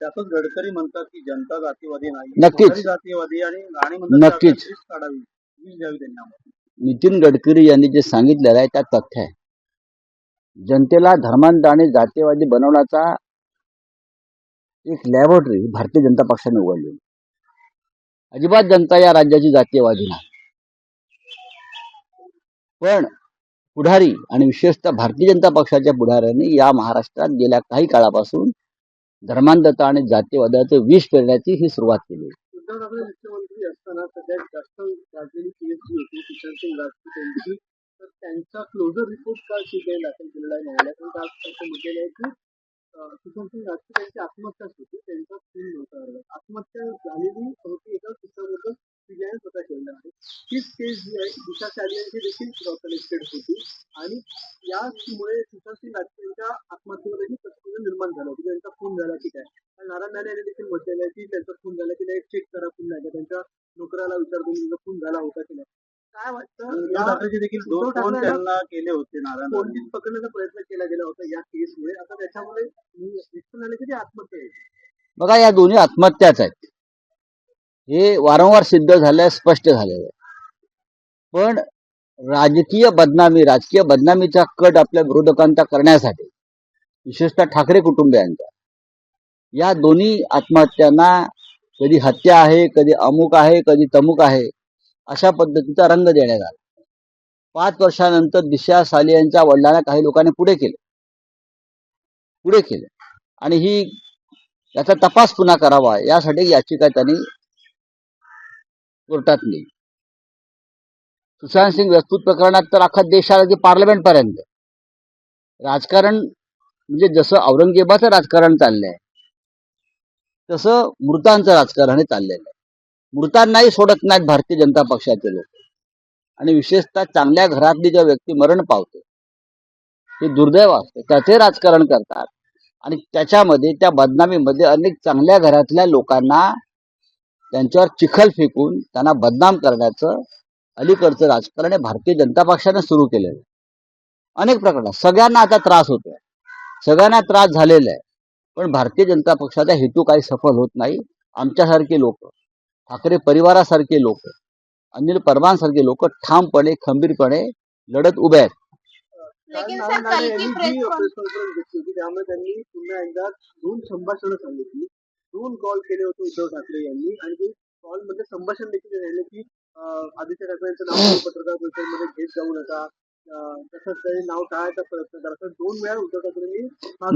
त्यातच गडकरी म्हणतात की जनता जातीवादी नाही, नक्कीच. कोठारी जातीवादी आणि राणे म्हणतात नक्कीच. वीज काढावी, वीज द्यावी त्यांना. नितीन गडकरी यांनी जे सांगितलेलं आहे त्यात तथ्य आहे. जनतेला धर्मांध आणि जातीवादी बनवण्याचा एक लॅबोरेटरी भारतीय जनता पक्षाने उघडली. अजिबात जनता या राज्याची जातीयवादी नाही, पण पुढारी आणि विशेषतः भारतीय जनता पक्षाच्या पुढाऱ्यांनी या महाराष्ट्रात गेल्या काही काळापासून धर्मांधता आणि जातीवादाचं विष पेरण्याची ही सुरुवात केली. उद्धव ठाकरे मुख्यमंत्री असताना सगळ्यात जास्त गाजलेली केस जी होती सुशांत राजपूत यांची, तर त्यांचा क्लोजर रिपोर्ट काल सीबीआय दाखल केलेला आहे न्यायालयात. असं म्हटलेलं आहे की सुशांत राजपूत यांची आत्महत्याच होती, त्यांचा खून नव्हता. आत्महत्या झालेली होती एका पुस्तकाबद्दल सीबीआयने स्वतः केलेलं आहे. हीच केस जी आहे दिशा चार्यांची देखील कनेक्टेड होती आणि यामुळे सुशांत राजपूत यांच्या आत्महत्येवरही प्रश्न निर्माण झाला होता. त्यांचा खून झाला की काय. नारायण राणे यांनी देखील म्हटलेलं आहे की त्यांचा खून झाला की नाही चेक करा, खून नाही त्यांच्या नोकराला विचारतो त्यांचा खून झाला होता की नाही. काय वाटतं, उद्धव ठाकरेचे देखील दोन त्यांना केले होते, नारायण कोणतीच पकडण्याचा प्रयत्न केला गेला होता या केसमुळे. आता त्याच्यामुळे दिसून आलं की ती आत्महत्या आहे. बघा, या दोन्ही आत्महत्याच आहेत, हे वारंवार सिद्ध झालंय, स्पष्ट झालेलं आहे. पण राजकीय बदनामीचा कट आपल्या विरोधकांचा करण्यासाठी, विशेषतः ठाकरे कुटुंबियांचा, या दोन्ही आत्महत्यांना कधी हत्या आहे, कधी अमुक आहे, कधी तमुक आहे, अशा पद्धतीचा रंग देण्यात आला. 5 वर्षानंतर दिशा सालियांच्या वडिलांना काही लोकांनी पुढे केले आणि याचा तपास पुन्हा करावा यासाठी याचिका त्यांनी कोर्टात नेली. सुशांत सिंग राजपूत प्रकरणात तर अख्खा देश आला की पार्लमेंट पर्यंत. राजकारण म्हणजे जसं औरंगजेबाचं राजकारण चाललंय तसं मृतांचं राजकारण चाललेलं आहे. मृतांनाही सोडत नाहीत भारतीय जनता पक्षाचे लोक, आणि विशेषतः चांगल्या घरातली ज्या व्यक्ती मरण पावते, हे दुर्दैव असते, त्याचे राजकारण करतात आणि त्याच्यामध्ये त्या बदनामीमध्ये अनेक चांगल्या घरातल्या लोकांना त्यांच्यावर चिखल फेकून त्यांना बदनाम करण्याचं अलीकडचं राजकारण हे भारतीय जनता पक्षाने सुरू केलेलं आहे. अनेक प्रकरणात सगळ्यांना आता त्रास होतोय, सगळ्यांना त्रास झालेला आहे, पण भारतीय जनता पक्षाचा हेतू काही सफल होत नाही. आमच्यासारखे लोक, ठाकरे परिवारासारखे लोक, अनिल परमांसारखे लोक ठामपणे खंबीरपणे लढत उभे आहेत. त्यामुळे त्यांनी पुन्हा एकदा 2 संभाषणं सांगितली, 2 कॉल केले होते उद्धव ठाकरे यांनी आणि ते कॉल मध्ये संभाषण देखील झाले की आदित्य ठाकरेंचं नाव पत्रकार परिषदेमध्ये घेत जाऊ नका, तसंच काही नाव टाळायचा प्रयत्न करा. 2 वेळा उद्धव ठाकरेंनी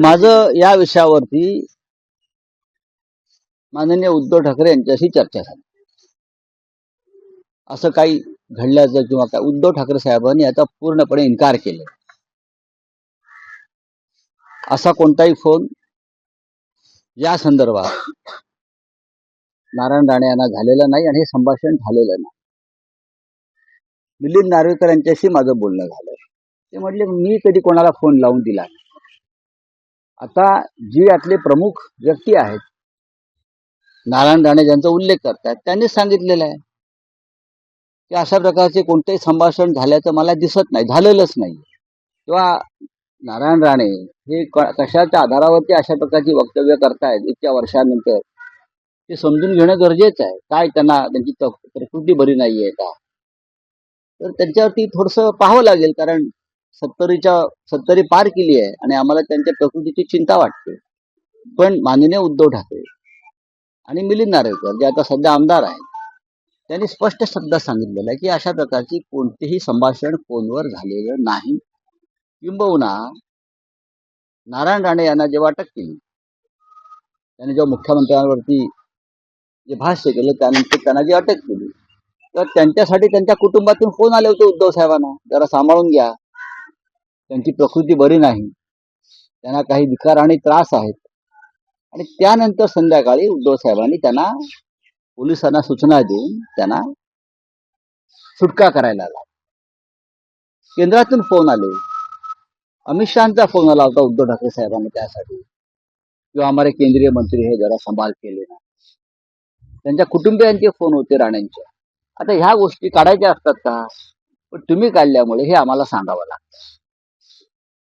माझं या विषयावरती माननीय उद्धव ठाकरे यांच्याशी चर्चा झाली. असं काही घडल्याचं किंवा काय, उद्धव ठाकरे साहेबांनी याचा पूर्णपणे इन्कार केला. असा कोणताही फोन या संदर्भात नारायण राणे यांना झालेला नाही आणि हे संभाषण झालेलं नाही. मिलिंद नार्वेकर यांच्याशी माझं बोलणं झालं. ते म्हटले मी कधी कोणाला फोन लावून दिला. आता जी यातले प्रमुख व्यक्ती आहेत, नारायण राणे ज्यांचा उल्लेख करतात, त्यांनी सांगितलेलं आहे की अशा प्रकारचे कोणतेही संभाषण झाल्याचं मला दिसत नाही, झालेलंच नाही. किंवा नारायण राणे हे कशाच्या आधारावरती अशा प्रकारची वक्तव्य करतायत इतक्या वर्षानंतर, ते समजून घेणं गरजेचं आहे. काय त्यांची प्रकृती बरी नाहीये का, तर त्यांच्यावरती थोडंसं पाहावं लागेल, कारण 70 पार केली आहे आणि आम्हाला त्यांच्या प्रकृतीची चिंता वाटते. पण माननीय उद्धव ठाकरे आणि मिलिंद नार्वेकर जे आता सध्या आमदार आहेत, त्यांनी स्पष्ट शब्दात सांगितलेलं आहे की अशा प्रकारची कोणतेही संभाषण फोनवर झालेलं नाही. किंबहुना नारायण राणे यांना जेव्हा अटक केली, त्यांनी जेव्हा मुख्यमंत्र्यांवरती जे भाष्य केलं त्यानंतर त्यांना जी अटक केली, तर त्यांच्यासाठी त्यांच्या कुटुंबातून फोन आले होते उद्धव साहेबांना, जरा सांभाळून घ्या, त्यांची प्रकृती बरी नाही, त्यांना काही विकार आणि त्रास आहेत. आणि त्यानंतर संध्याकाळी उद्धव साहेबांनी त्यांना पोलिसांना सूचना देऊन त्यांना सुटका करायला लागला. केंद्रातून फोन आले, अमित शहाचा फोन आला होता उद्धव ठाकरे साहेबांनी त्यासाठी, किंवा हमारे केंद्रीय मंत्री हे जरा संभाल केले ना, त्यांच्या कुटुंबियांचे फोन होते राणेंचे. आता ह्या गोष्टी काढायच्या असतात का, पण तुम्ही काढल्यामुळे हे आम्हाला सांगावं लागतं.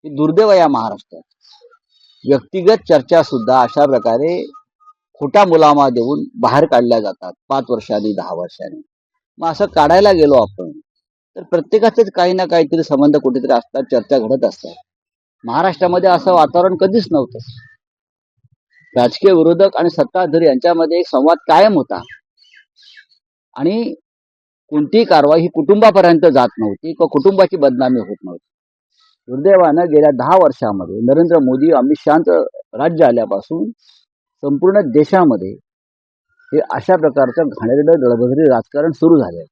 हे दुर्दैव या महाराष्ट्रात व्यक्तिगत चर्चा सुद्धा अशा प्रकारे खोटा मुलामा देऊन बाहेर काढल्या जातात 5 वर्षांनी 10 वर्षांनी. मग असं काढायला गेलो आपण तर प्रत्येकाचेच काही ना काहीतरी संबंध कुठेतरी असतात, चर्चा घडत असतात. महाराष्ट्रामध्ये असं वातावरण कधीच नव्हतं. राजकीय विरोधक आणि सत्ताधारी यांच्यामध्ये एक संवाद कायम होता आणि कोणतीही कारवाई ही कुटुंबापर्यंत जात नव्हती किंवा कुटुंबाची बदनामी होत नव्हती. दुर्दैवानं गेल्या 10 वर्षामध्ये नरेंद्र मोदी अमित शहाचं राज्य आल्यापासून संपूर्ण देशामध्ये हे अशा प्रकारचं घाणेरडं दळभद्री राजकारण सुरू झालंय.